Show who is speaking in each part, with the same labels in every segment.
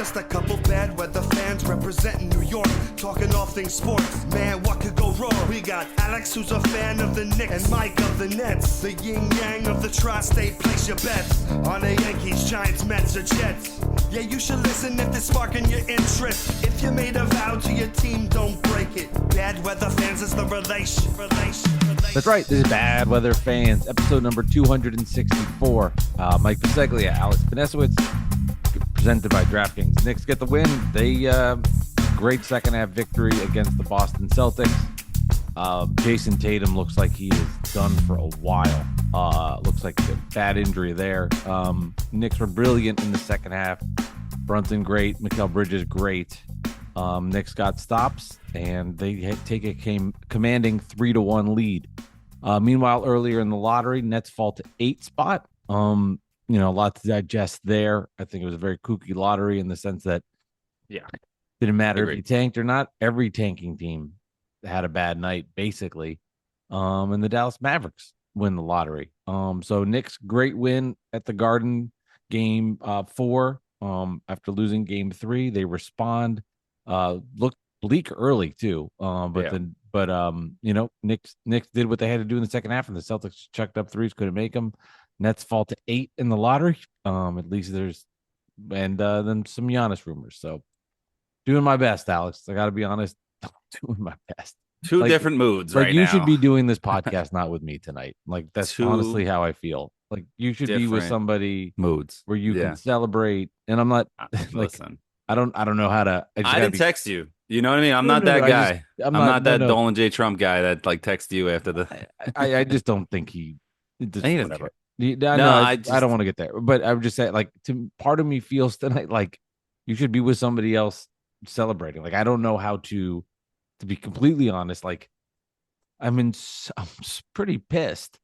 Speaker 1: just a couple bad weather fans representing New York, talking all things sports. Man, what could go wrong? We got Alex, who's a fan of the Knicks, and Mike of the Nets. The yin-yang of the tri-state, place your bets on the Yankees, Giants, Mets, or Jets. Yeah, you should listen if it's sparking your interest. If you made a vow to your team, don't break it. Bad weather fans is the relation.
Speaker 2: That's right. This is Bad Weather Fans, episode number 264. Mike Biseglia, Alex Benesowitz, presented by DraftKings. Knicks get the win. They great second half victory against the Boston Celtics. Jayson Tatum looks like he is done for a while. Looks like a bad injury there. Knicks were brilliant in the second half. Brunson great. Mikal Bridges great. Knicks got stops, and they take a commanding 3-1 lead. Meanwhile, earlier in the lottery, Nets fall to 8th spot. A lot to digest there. I think it was a very kooky lottery in the sense that, didn't matter if you tanked or not. Every tanking team had a bad night, basically. And the Dallas Mavericks win the lottery. So Knicks, great win at the Garden, game 4. After losing game 3, they respond. Looked bleak early too. Knicks did what they had to do in the second half, and the Celtics chucked up threes, couldn't make them. Nets fall to 8 in the lottery. At least there's, and then some Giannis rumors. So doing my best, Alex. I got to be honest, doing my best.
Speaker 3: Two different moods right now.
Speaker 2: You should be doing this podcast not with me tonight. Like that's honestly how I feel. Like you should be with somebody
Speaker 3: moods
Speaker 2: where you can celebrate. And I'm not
Speaker 3: listen.
Speaker 2: I don't know how to.
Speaker 3: I didn't text you. You know what I mean? I'm not that guy. I'm not that Dolan J. Trump guy that like texts you after the.
Speaker 2: I just don't think he.
Speaker 3: Whatever.
Speaker 2: I don't want to get there, but I would just say, like, part of me feels tonight like you should be with somebody else celebrating. Like, I don't know how to be completely honest. Like, I'm pretty pissed,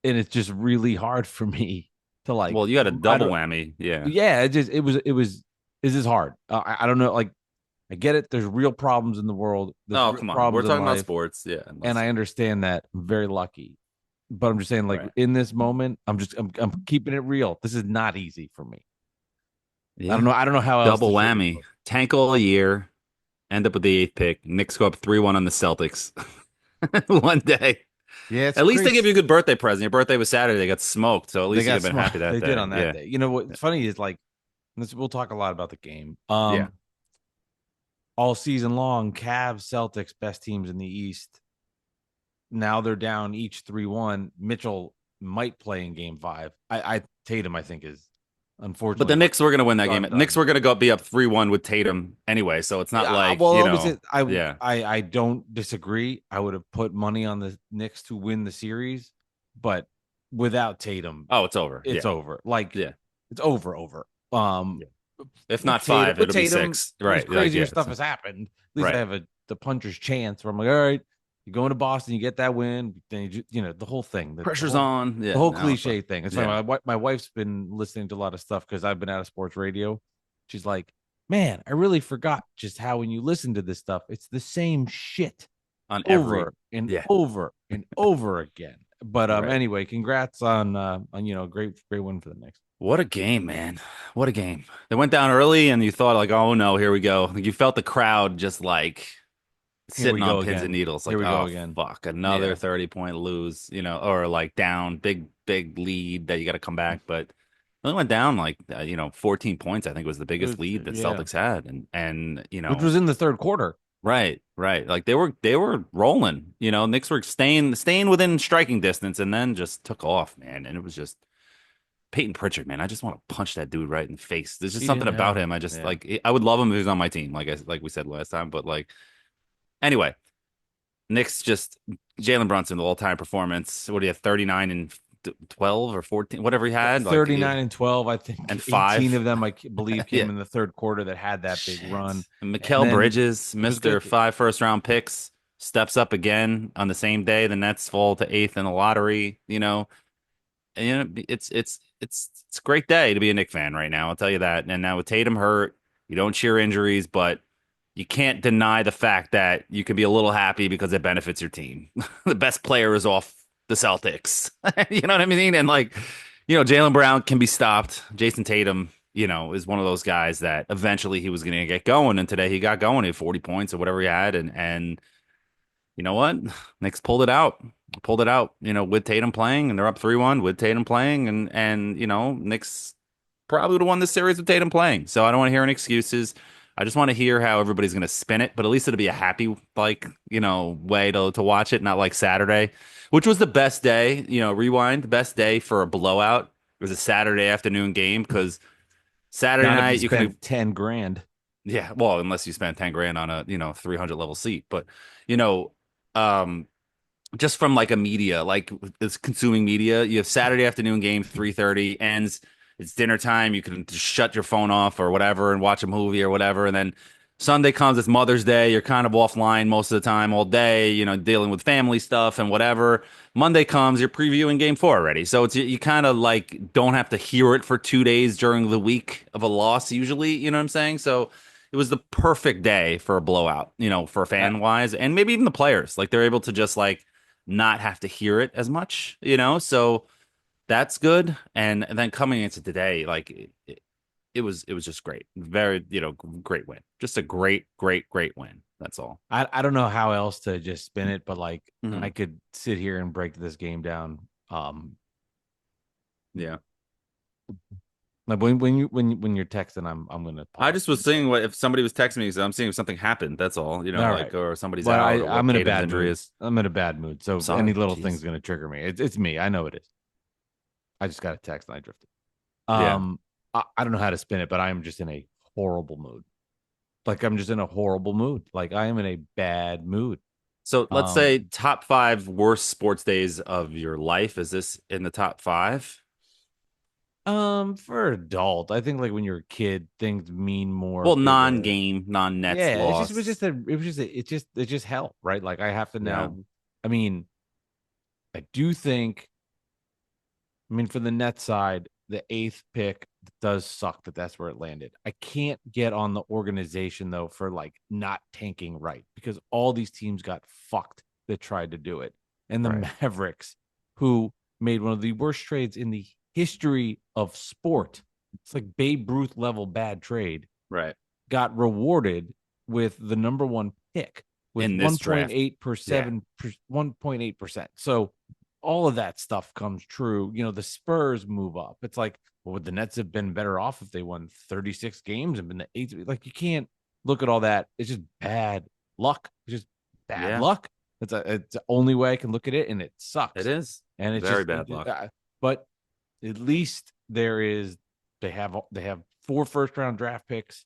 Speaker 2: and it's just really hard for me to like.
Speaker 3: Well, you had a double whammy, yeah.
Speaker 2: It was. This is hard. I don't know. Like, I get it. There's real problems in the world.
Speaker 3: Come on. We're talking about sports. Yeah.
Speaker 2: And I understand that. I'm very lucky. But I'm just saying, like, in this moment, I'm keeping it real. This is not easy for me. Yeah. I don't know how else.
Speaker 3: Double whammy. Tank all year. End up with the 8th pick. Knicks go up 3-1 on the Celtics. One day.
Speaker 2: Yeah.
Speaker 3: At least they give you a good birthday present. Your birthday was Saturday. They got smoked. So at least you've been happy that day.
Speaker 2: They did on that day. You know what's funny is, like, we'll talk a lot about the game. All season long, Cavs, Celtics, best teams in the East. Now they're down each 3-1. Mitchell might play in game 5. Tatum, I think, is unfortunately.
Speaker 3: But the Knicks were going to win that game. Knicks were going to be up 3-1 with Tatum anyway, so it's not
Speaker 2: I don't disagree. I would have put money on the Knicks to win the series, but without Tatum,
Speaker 3: it's over.
Speaker 2: It's over. Like, it's over.
Speaker 3: If not 5, it'll be 6. Right.
Speaker 2: Crazier stuff has happened. At least I have the puncher's chance where I'm like, all right, you go into Boston, you get that win, then the whole thing.
Speaker 3: Pressure's on.
Speaker 2: The whole cliche thing. It's funny. My wife's been listening to a lot of stuff because I've been out of sports radio. She's like, man, I really forgot just how when you listen to this stuff, it's the same shit
Speaker 3: on
Speaker 2: over and over again. But anyway, congrats on great win for the Knicks.
Speaker 3: What a game, man. What a game. They went down early and you thought like, oh no, here we go. Like, you felt the crowd just like sitting on pins and needles. Like,
Speaker 2: here we go again.
Speaker 3: Fuck, another 30-point lose, or like down, big lead that you got to come back. But it only went down like, 14 points, I think was the biggest lead that Celtics had. And
Speaker 2: which was in the third quarter.
Speaker 3: Right. Like they were rolling, Knicks were staying within striking distance and then just took off, man. And it was just Peyton Pritchard, man. I just want to punch that dude right in the face. There's just something about him. I just I would love him if he was on my team, like we said last time. But like, anyway, Knicks just Jalen Brunson, the all-time performance. What do you have? 39 and 12 or 14, whatever he had.
Speaker 2: 39 and 12, I think.
Speaker 3: And 18
Speaker 2: of them, I believe, came in the third quarter that had that big run.
Speaker 3: And Mikal Bridges, Mr. 5 first-round picks, steps up again on the same day. The Nets fall to 8th in the lottery. And it's a great day to be a Knicks fan right now. I'll tell you that. And now with Tatum hurt, you don't cheer injuries, but you can't deny the fact that you can be a little happy because it benefits your team. The best player is off the Celtics. You know what I mean? And Jaylen Brown can be stopped. Jayson Tatum is one of those guys that eventually he was going to get going, and today he got going at 40 points or whatever he had, and you know what? Knicks pulled it out, with Tatum playing, and they're up 3-1 with Tatum playing, and Knicks probably would have won this series with Tatum playing. So I don't want to hear any excuses. I just want to hear how everybody's going to spin it, but at least it'll be a happy, like, way to watch it, not like Saturday, which was the best day, rewind, the best day for a blowout. It was a Saturday afternoon game because Saturday
Speaker 2: Not if you
Speaker 3: night you could
Speaker 2: spend 10 grand.
Speaker 3: yeah, well, unless you spend 10 grand on a, 300 level seat, but you know, um just from like a media, like it's consuming media. You have Saturday afternoon game, 3:30 ends. It's dinner time. You can just shut your phone off or whatever and watch a movie or whatever. And then Sunday comes, it's Mother's Day. You're kind of offline most of the time, all day, dealing with family stuff and whatever. Monday comes, you're previewing game four already. So it's you kind of like don't have to hear it for 2 days during the week of a loss, usually. You know what I'm saying? So it was the perfect day for a blowout, for fan wise, and maybe even the players. Like they're able to just like not have to hear it as much, so that's good. And then coming into today, like it was just great. Very, great win. Just a great, great, great win. That's all.
Speaker 2: I don't know how else to just spin it, but like
Speaker 3: Mhm.
Speaker 2: I could sit here and break this game down.
Speaker 3: Yeah.
Speaker 2: Like when you're texting, I'm gonna
Speaker 3: I
Speaker 2: pause.
Speaker 3: just was seeing what if somebody was texting me, so I'm seeing if something happened. That's all,
Speaker 2: All
Speaker 3: like
Speaker 2: right.
Speaker 3: or somebody's
Speaker 2: But
Speaker 3: out or what
Speaker 2: I'm in a
Speaker 3: Tatum's
Speaker 2: bad
Speaker 3: injury
Speaker 2: mood.
Speaker 3: is.
Speaker 2: I'm in a bad mood. So
Speaker 3: Sorry.
Speaker 2: any little
Speaker 3: Jeez.
Speaker 2: thing's gonna trigger me. It's me. I know it is. I just got a text and I drifted.
Speaker 3: Yeah.
Speaker 2: I don't know how to spin it, but I am just in a horrible mood. Like I'm just in a horrible mood. Like I am in a bad mood.
Speaker 3: So let's
Speaker 2: Um,
Speaker 3: say top five worst sports days of your life. Is this in the top five?
Speaker 2: for adult, I think like when you're a kid, things mean more
Speaker 3: Well,
Speaker 2: bigger.
Speaker 3: non-game, non-Nets
Speaker 2: Yeah, it was
Speaker 3: loss.
Speaker 2: just it's just hell, right? Like I have to
Speaker 3: Yeah.
Speaker 2: now. I mean, I do think. I mean, for the net side, the eighth pick does suck that that's where it landed. I can't get on the organization though for like not tanking right because all these teams got fucked that tried to do it. And the
Speaker 3: Right.
Speaker 2: Mavericks, who made one of the worst trades in the history of sport, it's like Babe Ruth level bad trade,
Speaker 3: Right.
Speaker 2: got rewarded with the number one pick with
Speaker 3: In this draft.
Speaker 2: 1.8%. So all of that stuff comes true. The Spurs move up. It's like, well, would the Nets have been better off if they won 36 games and been the eighth? Like, you can't look at all that. It's just bad luck. It's just bad
Speaker 3: Yeah.
Speaker 2: luck. It's the only way I can look at it, and it sucks.
Speaker 3: It is.
Speaker 2: And it's
Speaker 3: Very
Speaker 2: just
Speaker 3: bad luck.
Speaker 2: but at least they have 4 first round draft picks.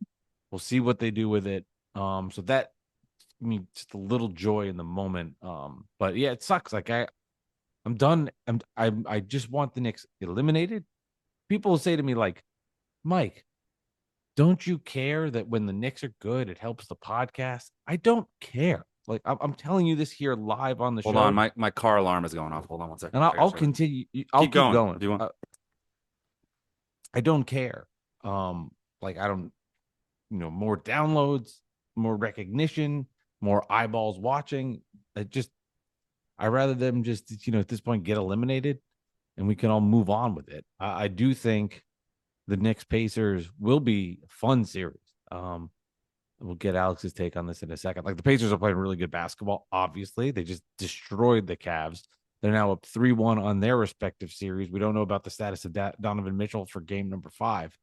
Speaker 2: We'll see what they do with it. So that, I mean, just a little joy in the moment. But yeah, it sucks. Like I'm done. I just want the Knicks eliminated. People will say to me like, Mike, don't you care that when the Knicks are good, it helps the podcast? I don't care. Like I'm telling you this here live on the
Speaker 3: Hold
Speaker 2: show.
Speaker 3: on, my car alarm is going off. Hold on one second.
Speaker 2: And
Speaker 3: I gotta
Speaker 2: I'll
Speaker 3: check it.
Speaker 2: continue. I'll keep going.
Speaker 3: Do you want?
Speaker 2: I don't care. Like I don't, more downloads, more recognition, more eyeballs watching. I rather them just, at this point get eliminated and we can all move on with it. I do think the Knicks Pacers will be a fun series. We'll get Alex's take on this in a second. Like the Pacers are playing really good basketball. Obviously, they just destroyed the Cavs. They're now up 3-1 on their respective series. We don't know about the status of Donovan Mitchell for game number 5.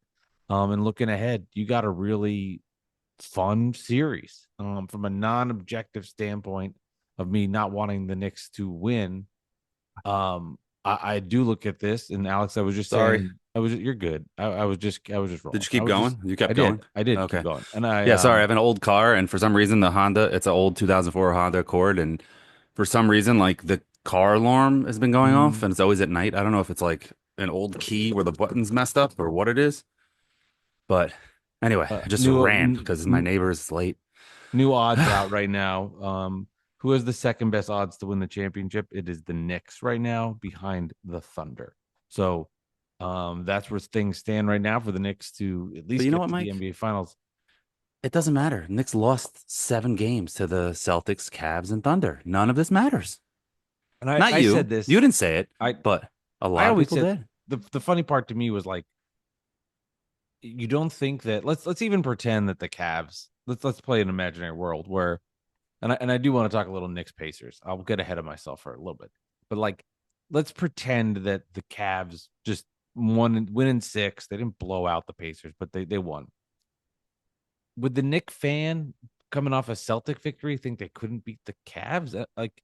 Speaker 2: And looking ahead, you got a really fun series. From a non-objective standpoint of me not wanting the Knicks to win. I do look at this, and Alex, I was just
Speaker 3: Sorry.
Speaker 2: saying, you're good. I was just wrong.
Speaker 3: Did you keep going? You kept
Speaker 2: I
Speaker 3: going?
Speaker 2: did. I did
Speaker 3: Okay.
Speaker 2: keep going. And
Speaker 3: Yeah, sorry. I have an old car, and for some reason, the Honda, it's an old 2004 Honda Accord, and for some reason, like the car alarm has been going off, and it's always at night. I don't know if it's like an old key where the button's messed up or what it is, but anyway, I just ran because my neighbor is late.
Speaker 2: New odds out right now. Who has the second best odds to win the championship? It is the Knicks right now, behind the Thunder. So that's where things stand right now for the Knicks to at least
Speaker 3: you know
Speaker 2: get
Speaker 3: what,
Speaker 2: to
Speaker 3: Mike?
Speaker 2: the NBA Finals.
Speaker 3: It doesn't matter. Knicks lost 7 games to the Celtics, Cavs, and Thunder. None of this matters.
Speaker 2: And
Speaker 3: Not
Speaker 2: I
Speaker 3: you.
Speaker 2: said this.
Speaker 3: You didn't say it,
Speaker 2: I
Speaker 3: but a
Speaker 2: I
Speaker 3: lot of
Speaker 2: always
Speaker 3: people
Speaker 2: said
Speaker 3: did.
Speaker 2: the funny part to me was like, you don't think that let's even pretend that the Cavs let's play an imaginary world where and I do want to talk a little Knicks Pacers. I'll get ahead of myself for a little bit. But like let's pretend that the Cavs just win in six. They didn't blow out the Pacers, but they won. Would the Knick fan coming off a Celtic victory think they couldn't beat the Cavs? Like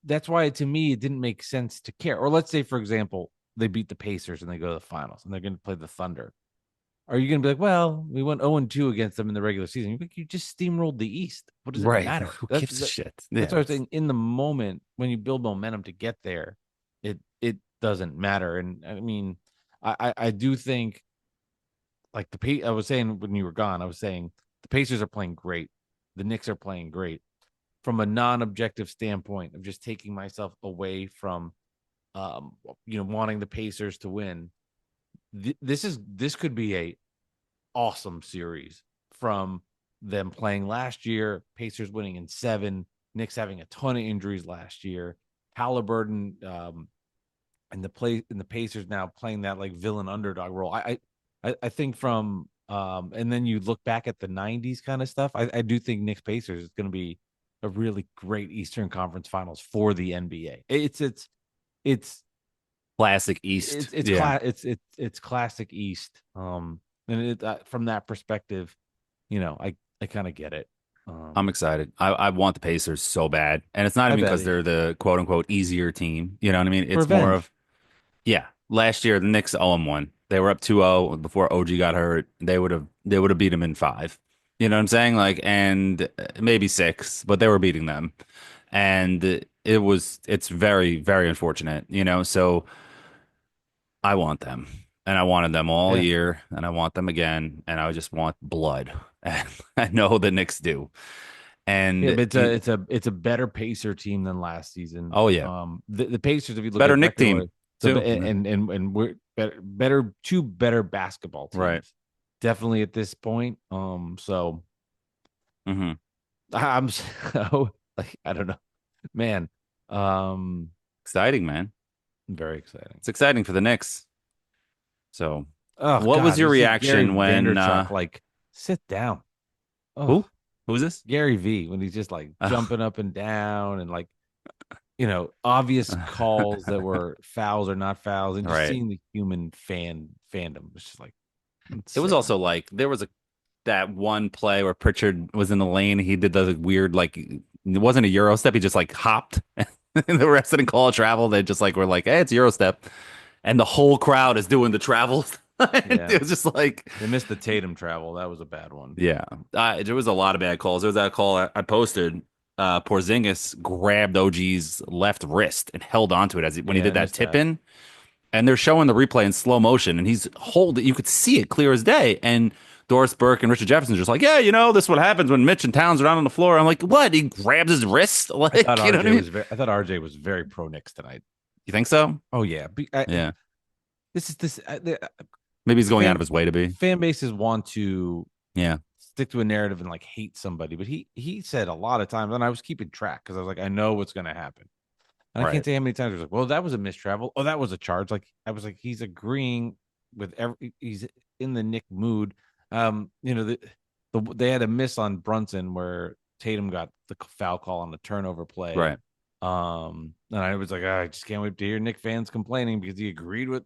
Speaker 2: that's why to me it didn't make sense to care. Or let's say, for example, they beat the Pacers and they go to the finals and they're going to play the Thunder. Are you going to be like, well, we went 0-2 against them in the regular season? You're like, you just steamrolled the East. What does it
Speaker 3: Right.
Speaker 2: matter?
Speaker 3: Who gives a shit?
Speaker 2: That's
Speaker 3: Yeah.
Speaker 2: what I was saying. In the moment, when you build momentum to get there, it doesn't matter. And I mean, I do think like I was saying when you were gone, I was saying the Pacers are playing great. The Knicks are playing great. From a non-objective standpoint of just taking myself away from wanting the Pacers to win. This could be a awesome series from them playing last year, Pacers winning in 7, Knicks having a ton of injuries last year, Halliburton and the Pacers now playing that like villain underdog role. I think from and then you look back at the 90s kind of stuff. I do think Knicks Pacers is going to be a really great Eastern Conference Finals for the NBA. It's
Speaker 3: Classic East.
Speaker 2: it's
Speaker 3: Yeah.
Speaker 2: it's classic East. And from that perspective, I kind of get it.
Speaker 3: I'm excited. I want the Pacers so bad. And it's not
Speaker 2: I
Speaker 3: even
Speaker 2: bet
Speaker 3: because they're the quote unquote easier team. You know what I mean? It's more
Speaker 2: revenge.
Speaker 3: of, yeah. Last year, the Knicks 0-1. They were up 2-0 before OG got hurt. They would have beat them in 5. You know what I'm saying? Like, and maybe 6, but they were beating them. And it's very, very unfortunate, So I want them. And I wanted them all
Speaker 2: Yeah,
Speaker 3: year, and I want them again, and I just want blood. And I know the Knicks do.
Speaker 2: yeah,
Speaker 3: And
Speaker 2: but it's a better Pacer team than last season.
Speaker 3: oh yeah,
Speaker 2: The Pacers, if you look
Speaker 3: better
Speaker 2: at
Speaker 3: Knick
Speaker 2: record
Speaker 3: team
Speaker 2: wise, so
Speaker 3: too.
Speaker 2: and we're better two better basketball
Speaker 3: Right.
Speaker 2: teams, definitely at this point. So
Speaker 3: Hmm.
Speaker 2: I'm so like I don't know, man. Um,
Speaker 3: Exciting, man.
Speaker 2: very exciting.
Speaker 3: It's exciting for the Knicks. So,
Speaker 2: Oh
Speaker 3: what was
Speaker 2: God,
Speaker 3: your
Speaker 2: this is Gary
Speaker 3: reaction when
Speaker 2: Vanderchuck. Like, sit down. Oh,
Speaker 3: who? Who's this?
Speaker 2: Gary V when he's just like jumping up and down and like obvious calls that were fouls or not fouls, and just
Speaker 3: Right.
Speaker 2: seeing the human fandom was just like it's
Speaker 3: It was
Speaker 2: sickening.
Speaker 3: also like there was that one play where Pritchard was in the lane. He did the weird like it wasn't a Euro step. He just like hopped. And the rest didn't call a travel. They just like were like, hey, it's Euro step, and the whole crowd is doing the travel. And
Speaker 2: Yeah,
Speaker 3: it was just like,
Speaker 2: they missed the Tatum travel. That was a bad one.
Speaker 3: yeah, there was a lot of bad calls. There was that call I posted. Porzingis grabbed OG's left wrist and held onto it when he
Speaker 2: Yeah, I
Speaker 3: did that
Speaker 2: missed
Speaker 3: tip
Speaker 2: that.
Speaker 3: in. And they're showing the replay in slow motion, and he's holding. You could see it clear as day. And Doris Burke and Richard Jefferson are just like, yeah, this is what happens when Mitch and Towns are down on the floor. I'm like, what? He grabs his wrist, like, you know what I mean?
Speaker 2: I thought RJ was very pro Knicks tonight.
Speaker 3: You think so?
Speaker 2: Oh yeah,
Speaker 3: Yeah,
Speaker 2: this is this
Speaker 3: maybe he's going out
Speaker 2: fan
Speaker 3: of his way to be.
Speaker 2: fan bases want to
Speaker 3: Yeah,
Speaker 2: stick to a narrative and like hate somebody, but he said a lot of times, and I was keeping track because I was like, I know what's going to happen. And I can't
Speaker 3: right.
Speaker 2: tell you how many times I was like, well, that was a missed travel. Oh, that was a charge. Like I was like, he's agreeing with he's in the Nick mood. They had a miss on Brunson where Tatum got the foul call on the turnover play.
Speaker 3: Right.
Speaker 2: And I was like, I just can't wait to hear Nick fans complaining because he agreed with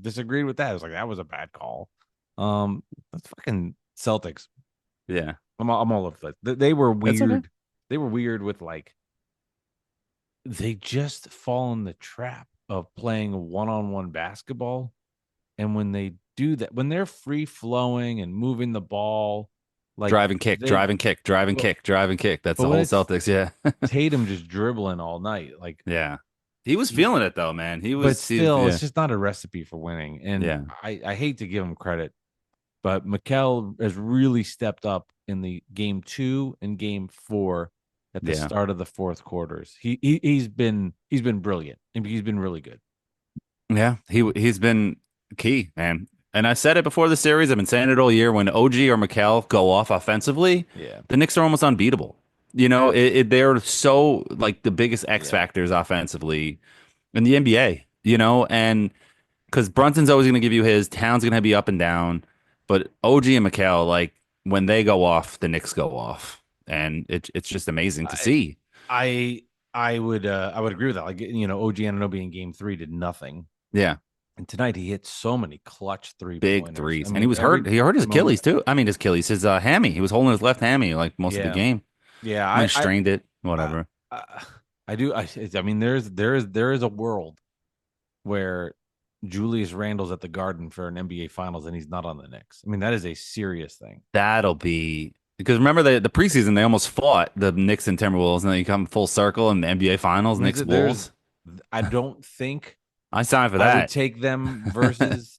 Speaker 2: disagreed with that. I was like, that was a bad call. That's fucking Celtics.
Speaker 3: Yeah.
Speaker 2: I'm all over that. They were
Speaker 3: That's okay.
Speaker 2: weird. They were weird with like they just fall in the trap of playing one-on-one basketball. And when they do that, when they're free flowing and moving the ball, like
Speaker 3: Drive and kick,
Speaker 2: they,
Speaker 3: drive and kick, drive and
Speaker 2: but,
Speaker 3: kick, drive and kick. That's
Speaker 2: but
Speaker 3: the
Speaker 2: when
Speaker 3: whole
Speaker 2: it's
Speaker 3: Celtics. Yeah.
Speaker 2: Tatum just dribbling all night, like
Speaker 3: Yeah. He was
Speaker 2: he,
Speaker 3: feeling it though, man.
Speaker 2: but still,
Speaker 3: Yeah.
Speaker 2: it's just not a recipe for winning. And
Speaker 3: Yeah.
Speaker 2: I hate to give him credit, but Mikel has really stepped up in the game 2 and game 4 at the
Speaker 3: Yeah.
Speaker 2: start of the fourth quarters. He's been brilliant and he's been really good.
Speaker 3: Yeah. He's been key, man. And I said it before the series. I've been saying it all year. When OG or Mikel go off offensively,
Speaker 2: Yeah.
Speaker 3: the Knicks are almost unbeatable. They're so like the biggest X
Speaker 2: Yeah.
Speaker 3: factors offensively in the NBA, and because Brunson's always going to give you his, Town's going to be up and down, But OG and Mikal, like when they go off, the Knicks go off, and it's just amazing to
Speaker 2: I
Speaker 3: see.
Speaker 2: I I would agree with that. Like OG Anunoby in Game 3 did nothing,
Speaker 3: Yeah,
Speaker 2: and tonight he hit so many clutch three
Speaker 3: big
Speaker 2: pointers. I
Speaker 3: threes, and he
Speaker 2: mean,
Speaker 3: was hurt.
Speaker 2: every
Speaker 3: He hurt his Achilles
Speaker 2: moment.
Speaker 3: too. I mean, his Achilles, his hammy. He was holding his left hammy like most of the
Speaker 2: Yeah,
Speaker 3: game.
Speaker 2: yeah.
Speaker 3: I mean, strained it.
Speaker 2: I,
Speaker 3: Whatever.
Speaker 2: I, I do. I mean, there is a world where Julius Randle's at the Garden for an NBA Finals and he's not on the Knicks. I mean, that is a serious thing.
Speaker 3: That'll be because remember the preseason they almost fought the Knicks and Timberwolves, and then you come full circle in the NBA Finals,
Speaker 2: I mean,
Speaker 3: Knicks Wolves.
Speaker 2: I don't think
Speaker 3: I signed for
Speaker 2: I would
Speaker 3: that.
Speaker 2: take them versus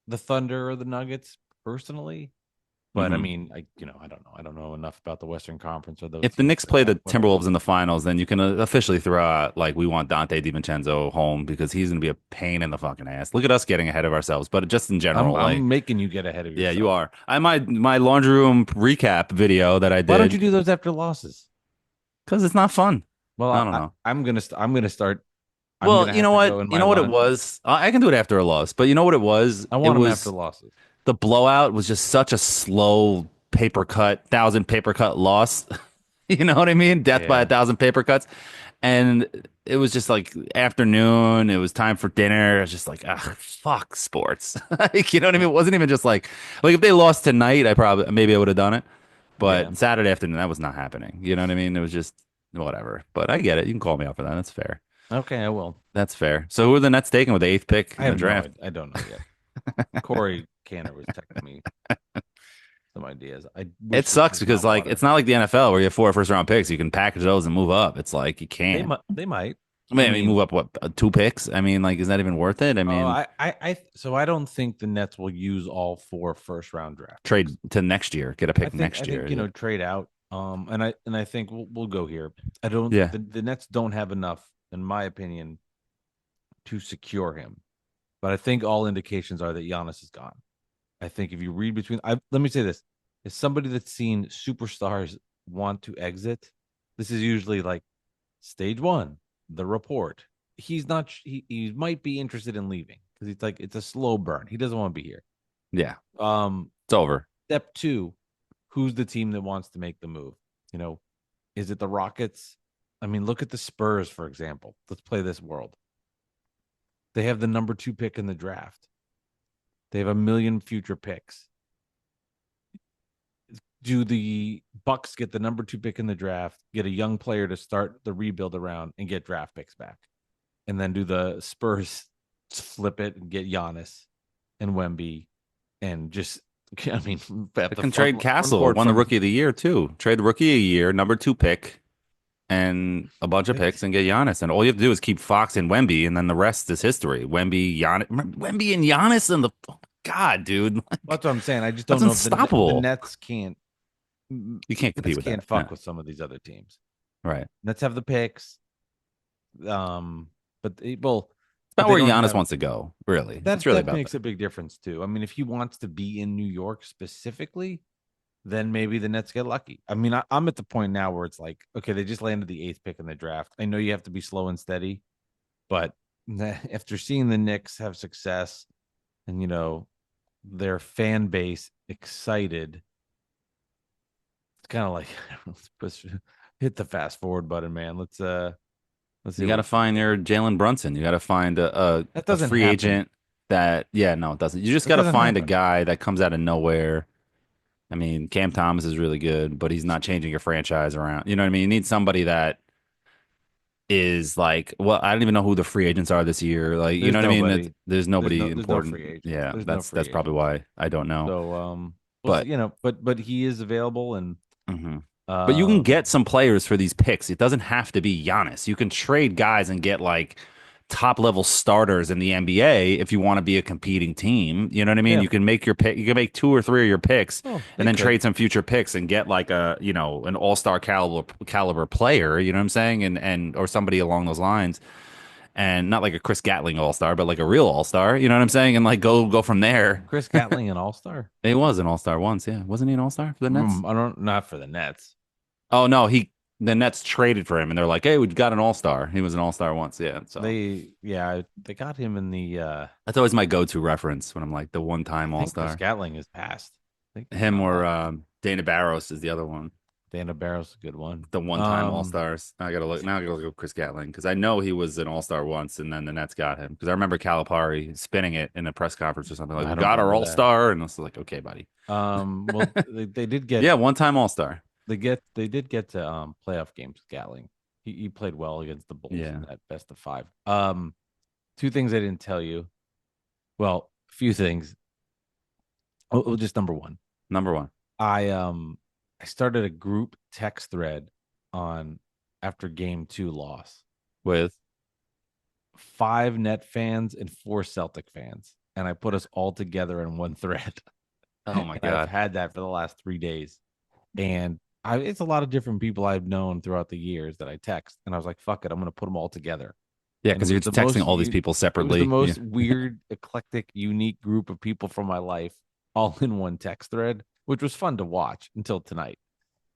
Speaker 2: the Thunder or the Nuggets personally. But I
Speaker 3: Mhm.
Speaker 2: mean, I don't know. I don't know enough about the Western Conference or those
Speaker 3: If the
Speaker 2: teams
Speaker 3: Knicks
Speaker 2: to
Speaker 3: play
Speaker 2: know
Speaker 3: the
Speaker 2: what it
Speaker 3: Timberwolves
Speaker 2: is.
Speaker 3: in the finals, then you can officially throw out like we want Dante DiVincenzo home because he's going to be a pain in the fucking ass. Look at us getting ahead of ourselves, but just in
Speaker 2: I'm
Speaker 3: general, like
Speaker 2: I'm making you get ahead of
Speaker 3: yeah, you
Speaker 2: yourself.
Speaker 3: are. I my laundry room recap video that I
Speaker 2: Why don't you
Speaker 3: did
Speaker 2: do those after losses?
Speaker 3: because it's not fun.
Speaker 2: Well,
Speaker 3: I don't know.
Speaker 2: I'm gonna start. I'm
Speaker 3: Well,
Speaker 2: gonna
Speaker 3: you
Speaker 2: have
Speaker 3: know
Speaker 2: to
Speaker 3: what?
Speaker 2: go in
Speaker 3: You
Speaker 2: my
Speaker 3: know what it
Speaker 2: lunch.
Speaker 3: was. I can do it after a loss, but you know what it was?
Speaker 2: I
Speaker 3: It
Speaker 2: want them after
Speaker 3: was
Speaker 2: losses.
Speaker 3: the blowout was just such a slow paper cut, thousand paper cut loss. You know what I mean? Death by a
Speaker 2: Yeah.
Speaker 3: thousand paper cuts. And it was just like afternoon. It was time for dinner. I was just like, ah, fuck sports. Like, you know what I mean? It wasn't even just like if they lost tonight, I probably maybe I would have done it.
Speaker 2: Yeah.
Speaker 3: But Saturday afternoon, that was not happening. You know what I mean? It was just whatever. But I get it. You can call me out for that. That's fair.
Speaker 2: Okay, I will.
Speaker 3: That's fair. So who are the Nets taking with the eighth pick
Speaker 2: I
Speaker 3: in the
Speaker 2: have no
Speaker 3: draft?
Speaker 2: idea. I don't know yet. Corey Canner was texting me some ideas. I
Speaker 3: It
Speaker 2: wish this
Speaker 3: sucks
Speaker 2: was
Speaker 3: because
Speaker 2: not
Speaker 3: like
Speaker 2: water.
Speaker 3: it's not like the NFL where you have four first round picks. You can package those and move up. It's like you
Speaker 2: They
Speaker 3: can't.
Speaker 2: might. They might. I
Speaker 3: I mean, move
Speaker 2: mean,
Speaker 3: up what two picks? I mean, like, is that even worth it? I mean,
Speaker 2: so I don't think the Nets will use all four first round draft
Speaker 3: trade
Speaker 2: picks.
Speaker 3: to next year, get a
Speaker 2: I
Speaker 3: pick
Speaker 2: think
Speaker 3: next
Speaker 2: I think
Speaker 3: year.
Speaker 2: trade out. And I think we'll go here. I don't.
Speaker 3: Yeah,
Speaker 2: The Nets don't have enough, in my opinion, to secure him. But I think all indications are that Giannis is gone. I think if you read between, let me say this: as somebody that's seen superstars want to exit, this is usually like stage one, the report. He's not. He might be interested in leaving because it's like it's a slow burn. He doesn't want to be here.
Speaker 3: yeah,
Speaker 2: Um,
Speaker 3: it's over.
Speaker 2: Step two, who's the team that wants to make the move? You know, is it the Rockets? I mean, look at the Spurs, for example. Let's play this world. They have the number 2 pick in the draft. They have a million future picks. Do the Bucks get the number 2 pick in the draft, get a young player to start the rebuild around, and get draft picks back? And then do the Spurs flip it and get Giannis and Wemby and just, I mean,
Speaker 3: They can trade Castle,
Speaker 2: court
Speaker 3: won the
Speaker 2: from
Speaker 3: rookie of the year too. Trade the rookie of the year, number two pick, and a bunch of picks, and get Giannis. And all you have to do is keep Fox and Wemby, and then the rest is history. Wemby, Giannis, Wemby and Giannis, and the God, dude,
Speaker 2: That's what I'm saying. I just
Speaker 3: that's
Speaker 2: don't know if the
Speaker 3: unstoppable.
Speaker 2: Nets can't.
Speaker 3: You can't compete
Speaker 2: Nets
Speaker 3: with
Speaker 2: can't
Speaker 3: that.
Speaker 2: fuck
Speaker 3: Yeah.
Speaker 2: with some of these other teams.
Speaker 3: Right.
Speaker 2: Nets have the picks. But well,
Speaker 3: It's
Speaker 2: but
Speaker 3: about
Speaker 2: they
Speaker 3: where
Speaker 2: don't
Speaker 3: Giannis
Speaker 2: have
Speaker 3: wants to go. Really, it's
Speaker 2: that.
Speaker 3: really
Speaker 2: That
Speaker 3: about
Speaker 2: makes
Speaker 3: that.
Speaker 2: a big difference too. I mean, if he wants to be in New York specifically, then maybe the Nets get lucky. I mean, I'm at the point now where it's like, okay, they just landed the 8th pick in the draft. I know you have to be slow and steady, but after seeing the Knicks have success and their fan base excited, it's kind of like let's hit the fast forward button, man. Let's see.
Speaker 3: You got to find your Jalen Brunson. You got to find
Speaker 2: That
Speaker 3: a
Speaker 2: doesn't
Speaker 3: free
Speaker 2: happen.
Speaker 3: agent that, yeah, no, it doesn't. You just
Speaker 2: It
Speaker 3: got to
Speaker 2: doesn't
Speaker 3: find a
Speaker 2: happen.
Speaker 3: guy that comes out of nowhere. I mean, Cam Thomas is really good, but he's not changing your franchise around. You know what I mean? You need somebody that is like, well, I don't even know who the free agents are this year. Like, you
Speaker 2: There's
Speaker 3: know what I mean?
Speaker 2: nobody.
Speaker 3: There's nobody
Speaker 2: There's no
Speaker 3: important.
Speaker 2: free agents.
Speaker 3: Yeah,
Speaker 2: There's no
Speaker 3: that's
Speaker 2: free
Speaker 3: probably
Speaker 2: agents.
Speaker 3: why I don't know.
Speaker 2: So we'll see,
Speaker 3: But
Speaker 2: but he is available and
Speaker 3: mhm. But you can
Speaker 2: um
Speaker 3: get some players for these picks. It doesn't have to be Giannis. You can trade guys and get like top level starters in the NBA if you want to be a competing team. You know what I mean?
Speaker 2: yeah.
Speaker 3: You can make your pick. You can make two or three of your picks,
Speaker 2: Oh,
Speaker 3: and
Speaker 2: they
Speaker 3: then
Speaker 2: could.
Speaker 3: trade some future picks and get like a an all star caliber player. You know what I'm saying? And or somebody along those lines. And not like a Chris Gatling all star, but like a real all star. You know what I'm saying? And like go from there.
Speaker 2: Chris Gatling an all-star.
Speaker 3: He was an all star once, yeah. Wasn't he an all star for the Nets?
Speaker 2: I don't not for the Nets.
Speaker 3: Oh no, he the Nets traded for him, and they're like, "Hey, we got an all-star. He was an all-star once." Yeah, so
Speaker 2: They got him in the
Speaker 3: that's always my go-to reference when I'm like the
Speaker 2: I
Speaker 3: one-time
Speaker 2: think Chris
Speaker 3: all-star.
Speaker 2: Gatling is passed. I think he's
Speaker 3: Him
Speaker 2: not
Speaker 3: or
Speaker 2: left.
Speaker 3: Dana Barros is the other one.
Speaker 2: Dana Barrow's a good one.
Speaker 3: The one-time all-stars. Now I gotta look. Now I gotta look at Chris Gatling because I know he was an all-star once, and then the Nets got him because I remember Calipari spinning it in a press conference or something like,
Speaker 2: I
Speaker 3: "We
Speaker 2: don't
Speaker 3: got our
Speaker 2: remember that.
Speaker 3: all-star," and I was like, "Okay, buddy."
Speaker 2: Well, they did get
Speaker 3: Yeah, one-time all-star.
Speaker 2: they did get to playoff games with Gatling. He played well against the Bulls
Speaker 3: Yeah,
Speaker 2: in that best of five. Two things I didn't tell you. Well, a few things. Just number one.
Speaker 3: number one
Speaker 2: I started a group text thread on after game 2 loss.
Speaker 3: with
Speaker 2: 5 Net fans and 4 Celtic fans. And I put us all together in one thread.
Speaker 3: oh my
Speaker 2: And I've
Speaker 3: god.
Speaker 2: had that for the last 3 days. And it's a lot of different people I've known throughout the years that I text. And I was like, fuck it, I'm going to put them all together.
Speaker 3: Yeah,
Speaker 2: And it
Speaker 3: because
Speaker 2: was
Speaker 3: you're
Speaker 2: the
Speaker 3: texting
Speaker 2: most
Speaker 3: all these people
Speaker 2: it was the
Speaker 3: separately. Yeah.
Speaker 2: most weird, eclectic, unique group of people from my life all in one text thread, which was fun to watch until tonight.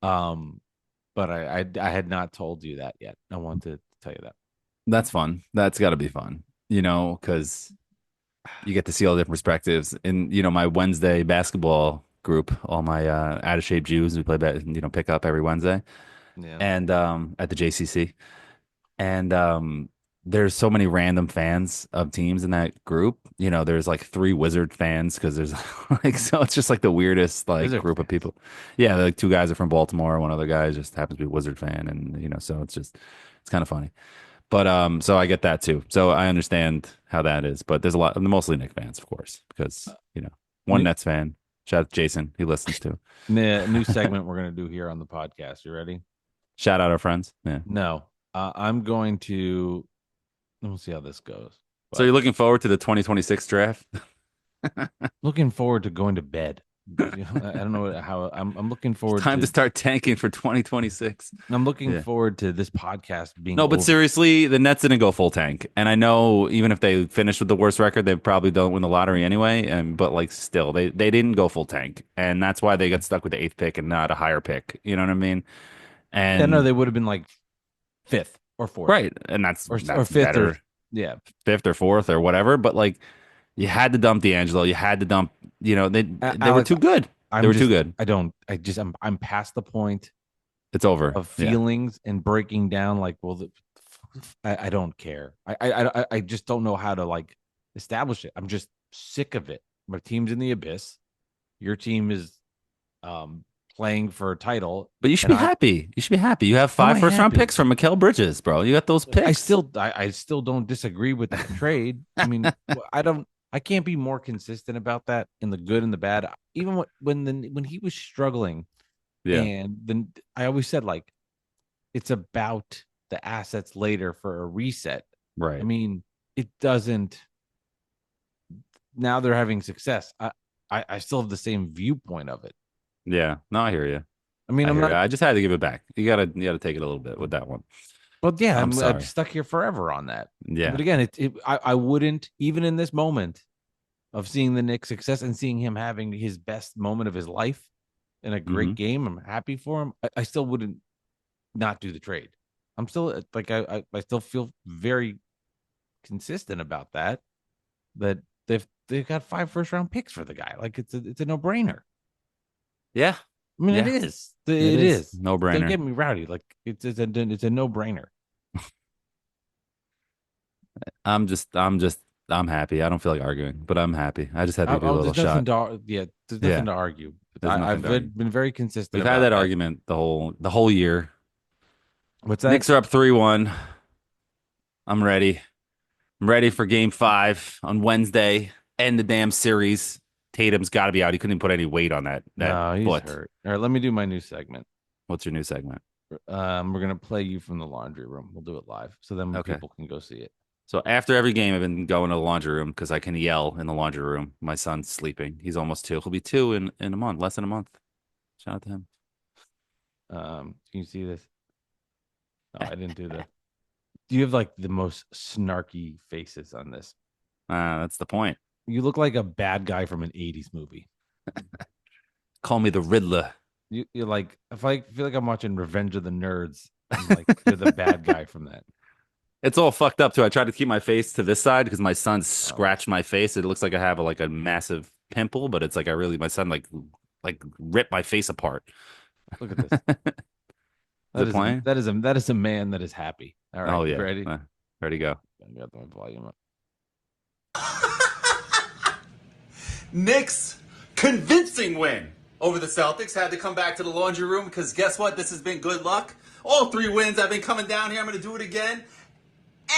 Speaker 2: But I had not told you that yet. I wanted to tell you that.
Speaker 3: That's fun. That's got to be fun, because you get to see all different perspectives. And my Wednesday basketball group, all my out of shape Jews who play, pick up every Wednesday,
Speaker 2: Yeah.
Speaker 3: and at the JCC, and there's so many random fans of teams in that group. There's like 3 Wizard fans because there's like so it's just like the weirdest like
Speaker 2: Wizard
Speaker 3: group of
Speaker 2: fans.
Speaker 3: people. Yeah, like 2 guys are from Baltimore, one other guy just happens to be a Wizard fan, and so it's kind of funny. But so I get that too. So I understand how that is. But there's a lot, mostly Knicks fans, of course, because one
Speaker 2: New,
Speaker 3: Nets fan. Shout out to Jason, he listens too.
Speaker 2: new segment we're gonna do here on the podcast. You ready?
Speaker 3: Shout out our friends. Yeah.
Speaker 2: No. I'm going to. We'll see how this goes.
Speaker 3: So you're looking forward to the 2026 draft?
Speaker 2: Looking forward to going to bed. I don't know how I'm looking forward
Speaker 3: Time to
Speaker 2: to
Speaker 3: start tanking for 2026.
Speaker 2: I'm looking
Speaker 3: Yeah.
Speaker 2: forward to this podcast being
Speaker 3: No, but
Speaker 2: over.
Speaker 3: seriously, the Nets didn't go full tank, and I know even if they finished with the worst record, they probably don't win the lottery anyway. And but like still, they didn't go full tank, and that's why they got stuck with the 8th pick and not a higher pick. You know what I mean?
Speaker 2: Yeah, no,
Speaker 3: And
Speaker 2: they would have been like 5th or 4th.
Speaker 3: right, and that's
Speaker 2: Or
Speaker 3: that's
Speaker 2: 5th
Speaker 3: better.
Speaker 2: or yeah.
Speaker 3: 5th or 4th or whatever. But like, you had to dump D'Angelo. You had to dump. They were
Speaker 2: Alex,
Speaker 3: too good. They were too good.
Speaker 2: I'm past the point
Speaker 3: It's over.
Speaker 2: of
Speaker 3: Yeah.
Speaker 2: feelings and breaking down like, well, I don't care. I just don't know how to like establish it. I'm just sick of it. My team's in the abyss. Your team is playing for a title.
Speaker 3: But you should be happy. You should be happy. You have 5
Speaker 2: I
Speaker 3: first-round
Speaker 2: happy?
Speaker 3: picks from Mikal Bridges, bro. You got those picks.
Speaker 2: I still don't disagree with the trade. I mean, I can't be more consistent about that in the good and the bad. Even when he was struggling,
Speaker 3: Yeah.
Speaker 2: and then I always said like it's about the assets later for a reset.
Speaker 3: Right.
Speaker 2: I mean, it doesn't. Now they're having success. I still have the same viewpoint of it.
Speaker 3: Yeah. No, I hear you.
Speaker 2: I mean,
Speaker 3: I
Speaker 2: I'm
Speaker 3: hear
Speaker 2: not.
Speaker 3: you. I just had to give it back. You gotta take it a little bit with that one.
Speaker 2: But yeah,
Speaker 3: I'm
Speaker 2: I'm
Speaker 3: sorry.
Speaker 2: stuck here forever on that.
Speaker 3: Yeah.
Speaker 2: But again, I wouldn't even in this moment of seeing the Knicks' success and seeing him having his best moment of his life in a great game. I'm happy for him. I still wouldn't not do the trade. I'm still like I still feel very consistent about that. That they've got 5 first-round picks for the guy. Like it's a no-brainer.
Speaker 3: Yeah.
Speaker 2: I mean,
Speaker 3: Yeah.
Speaker 2: it is. It is.
Speaker 3: No brainer.
Speaker 2: Don't get me rowdy. Like it's a no-brainer.
Speaker 3: I'm happy. I don't feel like arguing, but I'm happy. I just had to give you a little
Speaker 2: there's nothing
Speaker 3: shot.
Speaker 2: there's nothing to argue.
Speaker 3: There's nothing
Speaker 2: I've
Speaker 3: to argue.
Speaker 2: been very consistent.
Speaker 3: We've had that argument the whole year.
Speaker 2: What's that?
Speaker 3: Knicks are up 3-1. I'm ready. I'm ready for game 5 on Wednesday. End the damn series. Tatum's got to be out. He couldn't even put any weight on that
Speaker 2: No, he's
Speaker 3: foot.
Speaker 2: hurt. All right, let me do my new segment.
Speaker 3: What's your new segment?
Speaker 2: We're gonna play you from the laundry room. We'll do it live, so then
Speaker 3: Okay.
Speaker 2: people can go see it.
Speaker 3: So after every game, I've been going to the laundry room because I can yell in the laundry room. My son's sleeping. He's almost 2. He'll be 2 in a month, less than a month. Shout out to him.
Speaker 2: Can you see this? No, I didn't do that. Do you have like the most snarky faces on this?
Speaker 3: That's the point.
Speaker 2: You look like a bad guy from an 80s movie.
Speaker 3: Call me the Riddler.
Speaker 2: you're like, if I feel like I'm watching Revenge of the Nerds, and like you're the bad guy from that.
Speaker 3: It's all fucked up too. I tried to keep my face to this side because my son
Speaker 2: Oh,
Speaker 3: scratched my face. It looks like I have like a massive pimple, but it's like my son like ripped my face apart.
Speaker 2: look at this.
Speaker 3: Is it playing?
Speaker 2: That is a man that is happy. All right,
Speaker 3: Oh
Speaker 2: you
Speaker 3: yeah.
Speaker 2: ready?
Speaker 3: Ready to go.
Speaker 2: I got my volume up.
Speaker 4: Knicks convincing win over the Celtics. Had to come back to the laundry room because guess what? This has been good luck. All 3 wins. I've been coming down here. I'm going to do it again.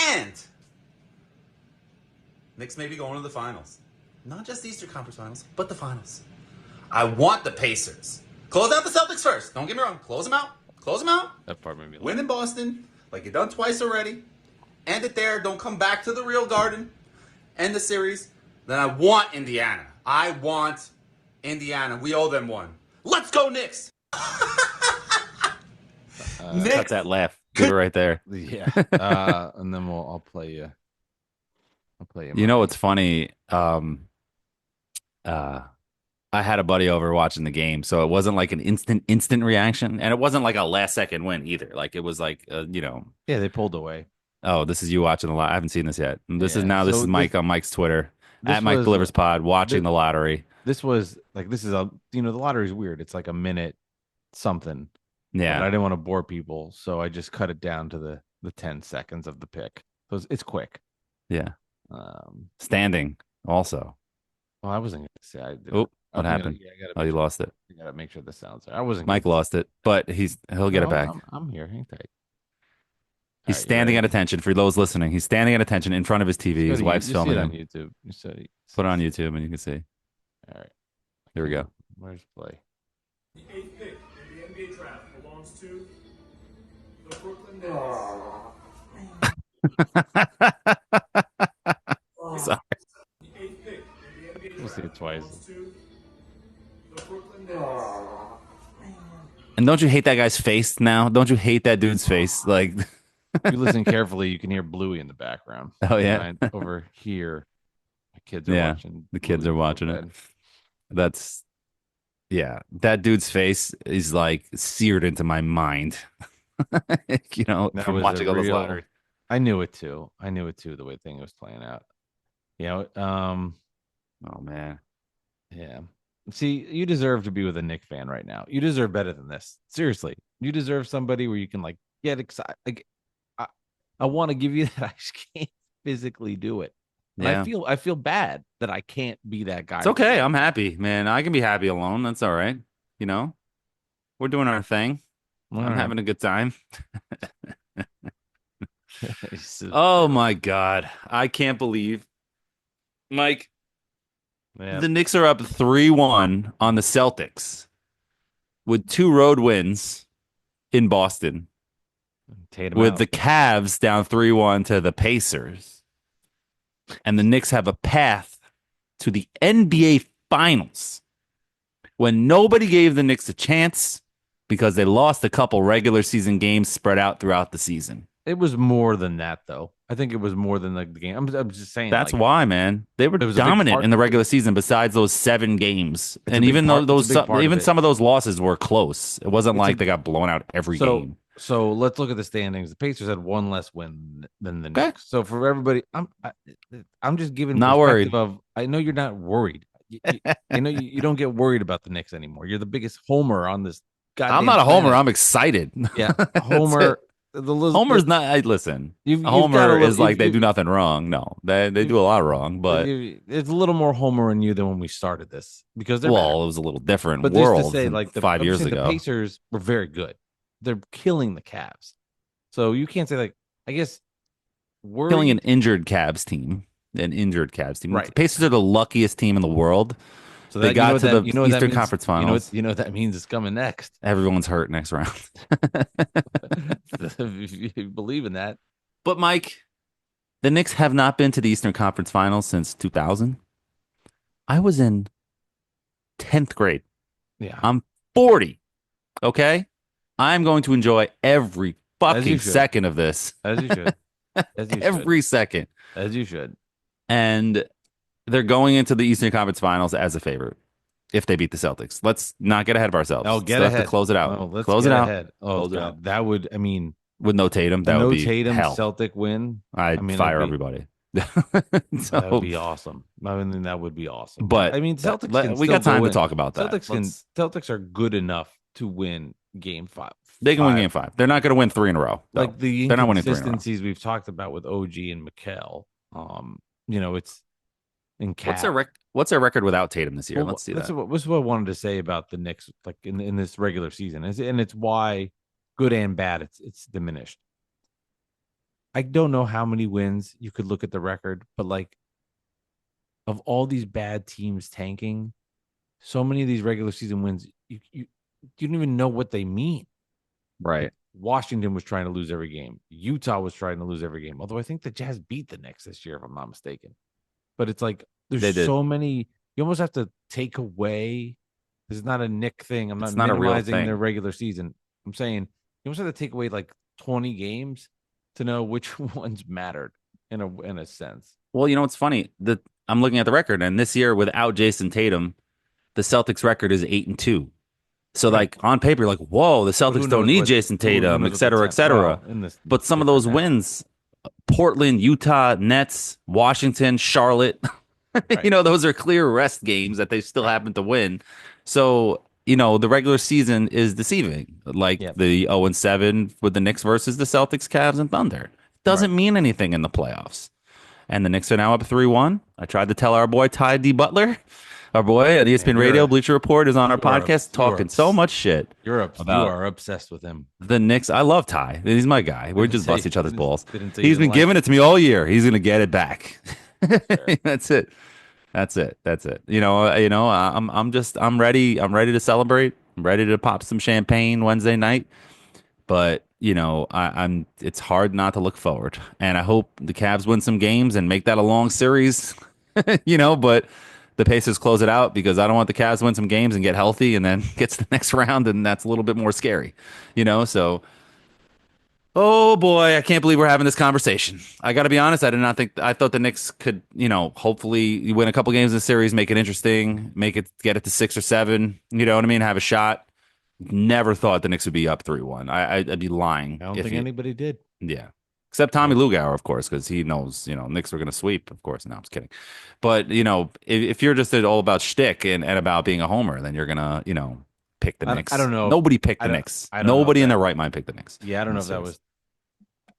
Speaker 4: And Knicks may be going to the finals. Not just the Eastern Conference Finals, but the finals. I want the Pacers. Close out the Celtics first. Don't get me wrong. Close them out. Close them out.
Speaker 2: That part made me laugh.
Speaker 4: Win in Boston, like you've done twice already. End it there. Don't come back to the real Garden. End the series. Then I want Indiana. I want Indiana. We owe them one. Let's go, Knicks. Knicks.
Speaker 3: Cut that laugh. Give it right there.
Speaker 2: Yeah. And then I'll play you. I'll play you.
Speaker 3: You know what's funny? I had a buddy over watching the game, so it wasn't like an instant reaction, and it wasn't like a last second win either. Like it was like
Speaker 2: Yeah, they pulled away.
Speaker 3: oh, this is you watching the lot. I haven't seen this yet. This is
Speaker 2: Yeah,
Speaker 3: this
Speaker 2: so
Speaker 3: is Mike on Mike's Twitter at Mike
Speaker 2: was-
Speaker 3: Delivers Pod watching the lottery.
Speaker 2: This was like this is the lottery's weird. It's like a minute something.
Speaker 3: Yeah,
Speaker 2: But I didn't want to bore people, so I just cut it down to the 10 seconds of the pick. So it's quick.
Speaker 3: yeah.
Speaker 2: Um,
Speaker 3: Standing also.
Speaker 2: well, I wasn't gonna say I did.
Speaker 3: Oh, what happened?
Speaker 2: I
Speaker 3: Oh, you lost it.
Speaker 2: gotta make sure the sounds are. I wasn't.
Speaker 3: Mike lost it, but he'll get it back.
Speaker 2: I'm here. Hang tight.
Speaker 3: He's
Speaker 2: All right, you
Speaker 3: standing
Speaker 2: ready?
Speaker 3: at attention for those listening. He's standing at attention in front of his TV. His
Speaker 2: Go to
Speaker 3: wife's
Speaker 2: you see
Speaker 3: filming
Speaker 2: it on
Speaker 3: him.
Speaker 2: YouTube. You said
Speaker 3: Put it on YouTube and you can see.
Speaker 2: All right.
Speaker 3: Here we go.
Speaker 2: Where's play?
Speaker 5: The 8th pick in the NBA draft belongs to the Brooklyn Nets.
Speaker 3: Sorry.
Speaker 5: The 8th pick in the NBA
Speaker 2: We'll see it
Speaker 5: draft
Speaker 2: twice.
Speaker 5: belongs to the Brooklyn Nets.
Speaker 3: And don't you hate that guy's face now? Don't you hate that dude's face? Like,
Speaker 2: If you listen carefully, you can hear Bluey in the background.
Speaker 3: Oh, yeah.
Speaker 2: And over here, the kids are
Speaker 3: Yeah,
Speaker 2: watching.
Speaker 3: the kids
Speaker 2: Bluey
Speaker 3: are
Speaker 2: go
Speaker 3: watching
Speaker 2: to
Speaker 3: it.
Speaker 2: bed.
Speaker 3: that's, yeah, that dude's face is like seared into my mind.
Speaker 2: That
Speaker 3: From
Speaker 2: was a
Speaker 3: watching all this
Speaker 2: real-
Speaker 3: lottery.
Speaker 2: I knew it too. The way thing was playing out.
Speaker 3: Oh man,
Speaker 2: Yeah. See, you deserve to be with a Nick fan right now. You deserve better than this. Seriously. You deserve somebody where you can like get excited. Like I want to give you that. I just can't physically do it. And
Speaker 3: yeah,
Speaker 2: I feel bad that I can't be that guy.
Speaker 3: it's okay. I'm happy, man. I can be happy alone. That's all right. We're doing our thing. I'm having a good time. Oh my god, I can't believe, Mike.
Speaker 2: Yeah.
Speaker 3: The Knicks are up 3-1 on the Celtics with 2 road wins in Boston,
Speaker 2: Tatum
Speaker 3: with
Speaker 2: out.
Speaker 3: the Cavs down 3-1 to the Pacers. And the Knicks have a path to the NBA Finals when nobody gave the Knicks a chance because they lost a couple regular season games spread out throughout the season.
Speaker 2: It was more than that, though. I think it was more than like the game. I'm just saying.
Speaker 3: That's
Speaker 2: like,
Speaker 3: why, man. They were
Speaker 2: It was a big
Speaker 3: dominant
Speaker 2: part-
Speaker 3: in the regular season besides those 7 games.
Speaker 2: It's a
Speaker 3: And
Speaker 2: big
Speaker 3: even
Speaker 2: part-
Speaker 3: though
Speaker 2: it's a big part of
Speaker 3: even
Speaker 2: it.
Speaker 3: some of those losses were close. It wasn't
Speaker 2: It's
Speaker 3: like
Speaker 2: a-
Speaker 3: they got blown out every
Speaker 2: so,
Speaker 3: game.
Speaker 2: So let's look at the standings. The Pacers had 1 less win than the
Speaker 3: Okay.
Speaker 2: Knicks. So for everybody, I'm just giving
Speaker 3: Not
Speaker 2: perspective
Speaker 3: worried.
Speaker 2: Of I know you're not worried. I know you don't get worried about the Knicks anymore. You're the biggest homer on this.
Speaker 3: I'm not a homer.
Speaker 2: planet.
Speaker 3: I'm excited.
Speaker 2: Yeah,
Speaker 3: That's
Speaker 2: homer.
Speaker 3: it. Homer's not. Listen,
Speaker 2: You've
Speaker 3: a
Speaker 2: got a
Speaker 3: homer
Speaker 2: little-
Speaker 3: is like they
Speaker 2: you've-
Speaker 3: do nothing wrong. No, they do a lot wrong. But
Speaker 2: it's a little more homer in you than when we started this because they're
Speaker 3: well,
Speaker 2: back.
Speaker 3: it was a little different
Speaker 2: But
Speaker 3: world
Speaker 2: just to say,
Speaker 3: than
Speaker 2: like
Speaker 3: 5
Speaker 2: I'm
Speaker 3: years
Speaker 2: saying
Speaker 3: ago.
Speaker 2: the Pacers were very good. They're killing the Cavs. So you can't say like I guess we're
Speaker 3: Killing an injured Cavs team.
Speaker 2: Right.
Speaker 3: The Pacers are the luckiest team in the world.
Speaker 2: so
Speaker 3: they
Speaker 2: that,
Speaker 3: got
Speaker 2: what
Speaker 3: to
Speaker 2: that-
Speaker 3: the
Speaker 2: what that
Speaker 3: Eastern
Speaker 2: means?
Speaker 3: Conference
Speaker 2: You know,
Speaker 3: Finals.
Speaker 2: you know what that means is coming next.
Speaker 3: Everyone's hurt next round.
Speaker 2: If you believe in that,
Speaker 3: But Mike, the Knicks have not been to the Eastern Conference Finals since 2000. I was in 10th grade.
Speaker 2: yeah.
Speaker 3: I'm 40. Okay? I'm going to enjoy every
Speaker 2: you
Speaker 3: fucking
Speaker 2: should.
Speaker 3: second of this.
Speaker 2: As you should. As you
Speaker 3: Every second.
Speaker 2: should. As you should.
Speaker 3: And they're going into the Eastern Conference Finals as a favorite. if they beat the Celtics. Let's not get ahead of ourselves.
Speaker 2: Oh, get
Speaker 3: Still have
Speaker 2: ahead.
Speaker 3: to close it out.
Speaker 2: Oh, let's
Speaker 3: close
Speaker 2: get
Speaker 3: it out.
Speaker 2: ahead. Oh,
Speaker 3: Close it
Speaker 2: God.
Speaker 3: out.
Speaker 2: That would, I mean,
Speaker 3: With no Tatum,
Speaker 2: a
Speaker 3: that would
Speaker 2: no
Speaker 3: be
Speaker 2: Tatum
Speaker 3: hell.
Speaker 2: Celtic win.
Speaker 3: I'd
Speaker 2: I mean,
Speaker 3: fire
Speaker 2: it'd be-
Speaker 3: everybody.
Speaker 2: That would
Speaker 3: So,
Speaker 2: be awesome. I mean, that would be awesome.
Speaker 3: but
Speaker 2: I mean, Celtics can
Speaker 3: we
Speaker 2: still
Speaker 3: got time
Speaker 2: go
Speaker 3: to
Speaker 2: in.
Speaker 3: talk about that.
Speaker 2: Celtics are good enough to win game 5.
Speaker 3: They can win game 5. They're not going to win 3 in a row. though.
Speaker 2: Like the
Speaker 3: They're not winning 3 in a row.
Speaker 2: inconsistencies we've talked about with OG and Mikal. It's in Cat.
Speaker 3: What's their record without Tatum this year?
Speaker 2: Well,
Speaker 3: Let's see that.
Speaker 2: That's what I wanted to say about the Knicks, like in this regular season, and it's why, good and bad, it's diminished. I don't know how many wins you could look at the record, but like of all these bad teams tanking, so many of these regular season wins, you don't even know what they mean.
Speaker 3: Right.
Speaker 2: Washington was trying to lose every game. Utah was trying to lose every game. Although I think the Jazz beat the Knicks this year, if I'm not mistaken. But it's like there's so many. You almost have to take away. This is not a Knick thing. I'm not minimizing their regular season. I'm saying you almost have to take away like 20 games to know which ones mattered in a sense.
Speaker 3: Well, you know what's funny? I'm looking at the record, and this year without Jayson Tatum, the Celtics record is 8-2. So, like on paper, like, whoa, the Celtics don't need Jayson Tatum, et cetera, et cetera. But some of those wins, Portland, Utah, Nets, Washington, Charlotte,
Speaker 2: Right.
Speaker 3: those are clear rest games that they still happen to win. So, the regular season is deceiving. Like the 0-7 with the Knicks versus the Celtics, Cavs, and Thunder. Doesn't mean anything in the playoffs. And the Knicks are now up 3-1. I tried to tell our boy Ty D. Butler. Our boy at ESPN Radio, Bleacher Report, is on our podcast talking so much shit.
Speaker 2: You are obsessed with him.
Speaker 3: The Knicks. I love Ty. He's my guy. We just bust each other's balls. He's been giving it to me all year. He's gonna get it back. That's it. That's it. I'm ready. I'm ready to celebrate. I'm ready to pop some champagne Wednesday night. But it's hard not to look forward. And I hope the Cavs win some games and make that a long series. But the Pacers close it out because I don't want the Cavs to win some games and get healthy and then get to the next round, and that's a little bit more scary, so oh boy, I can't believe we're having this conversation. I got to be honest, I thought the Knicks could, hopefully win a couple games in the series, make it interesting, get it to 6 or 7, you know what I mean, have a shot. Never thought the Knicks would be up 3-1. I'd be lying.
Speaker 2: I don't think anybody did.
Speaker 3: Yeah. Except Tommy Lugauer, of course, because he knows, Knicks were going to sweep, of course. No, I'm just kidding. But, if you're just all about shtick and about being a homer, then you're going to, pick the Knicks.
Speaker 2: I don't know.
Speaker 3: Nobody picked the Knicks. Nobody in their right mind picked the Knicks.
Speaker 2: Yeah, I don't know if that was.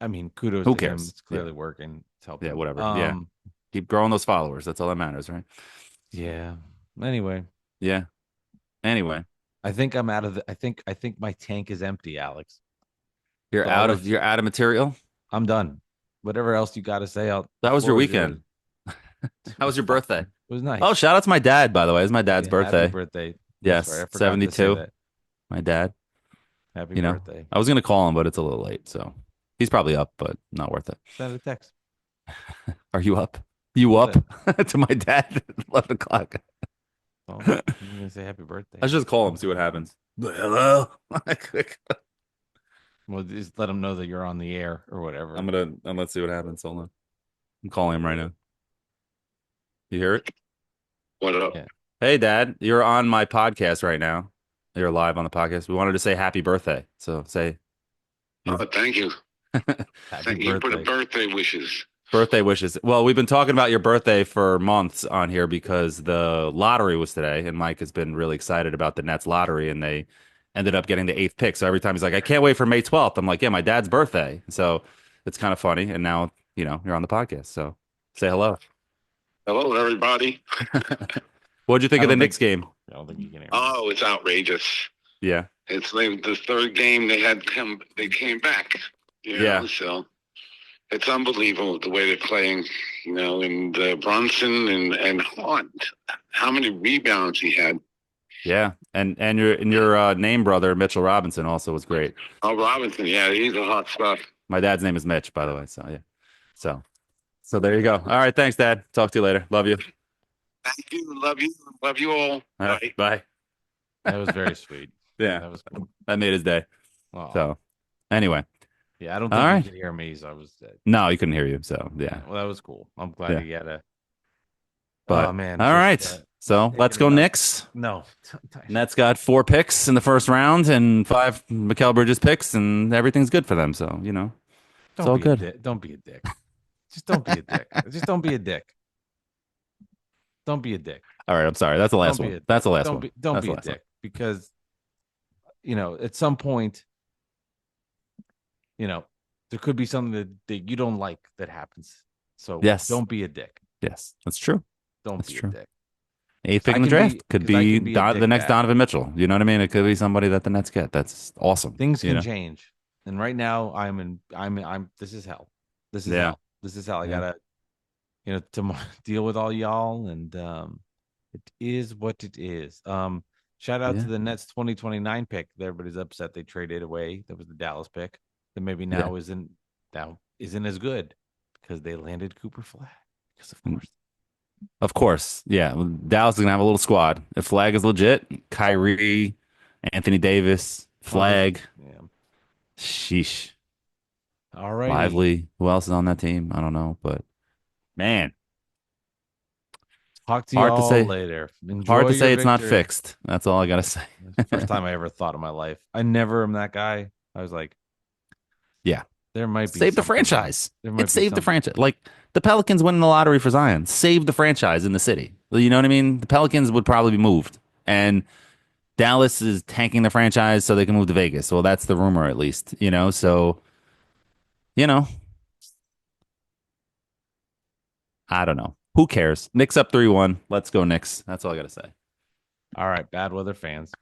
Speaker 2: I mean, kudos
Speaker 3: Who
Speaker 2: to
Speaker 3: cares?
Speaker 2: him. It's clearly working. It's helping.
Speaker 3: Yeah, whatever. Yeah. Keep growing those followers. That's all that matters, right?
Speaker 2: Yeah. Anyway.
Speaker 3: Yeah. Anyway.
Speaker 2: I think I'm out of I think my tank is empty, Alex.
Speaker 3: You're out of material?
Speaker 2: I'm done. Whatever else you got to say,
Speaker 3: that was your weekend. How was your birthday?
Speaker 2: It was nice.
Speaker 3: Oh, shout out to my dad, by the way. It's my dad's birthday.
Speaker 2: Happy birthday.
Speaker 3: Yes, 72. My dad.
Speaker 2: Happy birthday.
Speaker 3: I was going to call him, but it's a little late. So he's probably up, but not worth it.
Speaker 2: Send a text.
Speaker 3: Are you up? You up? To my dad at 11 o'clock.
Speaker 2: Oh, I'm going to say happy birthday.
Speaker 3: I should just call him, see what happens. Hello?
Speaker 2: Well, just let him know that you're on the air or whatever.
Speaker 3: Let's see what happens. Hold on. I'm calling him right now. You hear it?
Speaker 6: What up?
Speaker 2: Yeah.
Speaker 3: Hey, Dad, you're on my podcast right now. You're live on the podcast. We wanted to say happy birthday. So say.
Speaker 6: Thank you. Thank you for the birthday wishes.
Speaker 3: Birthday wishes. Well, we've been talking about your birthday for months on here because the lottery was today, and Mike has been really excited about the Nets lottery, and they ended up getting the 8th pick. So every time he's like, I can't wait for May 12th. I'm like, yeah, my dad's birthday. So it's kind of funny. And now, you're on the podcast. So say hello.
Speaker 6: Hello, everybody.
Speaker 3: What'd you think of the Knicks game?
Speaker 2: I don't think you can hear me.
Speaker 6: Oh, it's outrageous.
Speaker 3: Yeah.
Speaker 6: It's like the third game they came back.
Speaker 3: Yeah.
Speaker 6: So it's unbelievable the way they're playing, and Brunson and Hunt. How many rebounds he had.
Speaker 3: Yeah, and your name brother Mitchell Robinson also was great.
Speaker 6: Oh, Robinson, yeah, he's a hot stuff.
Speaker 3: My dad's name is Mitch, by the way. So yeah, so there you go. All right, thanks, Dad. Talk to you later. Love you.
Speaker 6: Thank you, love you all.
Speaker 3: All right, bye.
Speaker 2: That was very sweet.
Speaker 3: Yeah,
Speaker 2: that was cool.
Speaker 3: That made his day.
Speaker 2: Wow.
Speaker 3: So anyway,
Speaker 2: yeah, I don't think you could hear me, so I was dead.
Speaker 3: No, you couldn't hear you. So yeah,
Speaker 2: well, that was cool. I'm glad you got a.
Speaker 3: But
Speaker 2: oh man,
Speaker 3: all right. So let's go Knicks.
Speaker 2: No.
Speaker 3: Nets got 4 picks in the first round and 5 Mikal Bridges picks, and everything's good for them. So, you know, it's all good.
Speaker 2: Don't be a dick. Just don't be a dick. Just don't be a dick. Don't be a dick.
Speaker 3: All right, I'm sorry. That's the last one. That's the last one.
Speaker 2: Don't be a dick because, you know, at some point, you know, there could be something that you don't like that happens. So
Speaker 3: yes,
Speaker 2: don't be a dick.
Speaker 3: Yes, that's true.
Speaker 2: Don't be a dick.
Speaker 3: 8th pick in the draft could be the next Donovan Mitchell. You know what I mean? It could be somebody that the Nets get. That's awesome.
Speaker 2: Things can change. And right now I'm this is hell. This is hell. This is hell. I gotta, you know, to deal with all y'all, and it is what it is. Shout out to the Nets 2029 pick. Everybody's upset they traded away. That was the Dallas pick. That maybe now isn't as good because they landed Cooper Flag. Because
Speaker 3: of course, yeah. Dallas is gonna have a little squad. If Flag is legit, Kyrie, Anthony Davis, Flag.
Speaker 2: Yeah.
Speaker 3: Sheesh.
Speaker 2: All right.
Speaker 3: Lively. Who else is on that team? I don't know, but man.
Speaker 2: Talk to you all later. Enjoy
Speaker 3: hard to say
Speaker 2: your
Speaker 3: it's not
Speaker 2: victory.
Speaker 3: fixed. That's all I gotta say.
Speaker 2: First time I ever thought in my life. I never am that guy. I was like,
Speaker 3: yeah,
Speaker 2: there might be
Speaker 3: save the franchise. It saved the
Speaker 2: something.
Speaker 3: franchise. Like the Pelicans winning the lottery for Zion saved the franchise in the city. You know what I mean? The Pelicans would probably be moved, and Dallas is tanking the franchise so they can move to Vegas. Well, that's the rumor, at least. You know, so you know, I don't know. Who cares? Knicks up 3-1. Let's go Knicks. That's all I gotta say.
Speaker 2: All right, bad weather fans.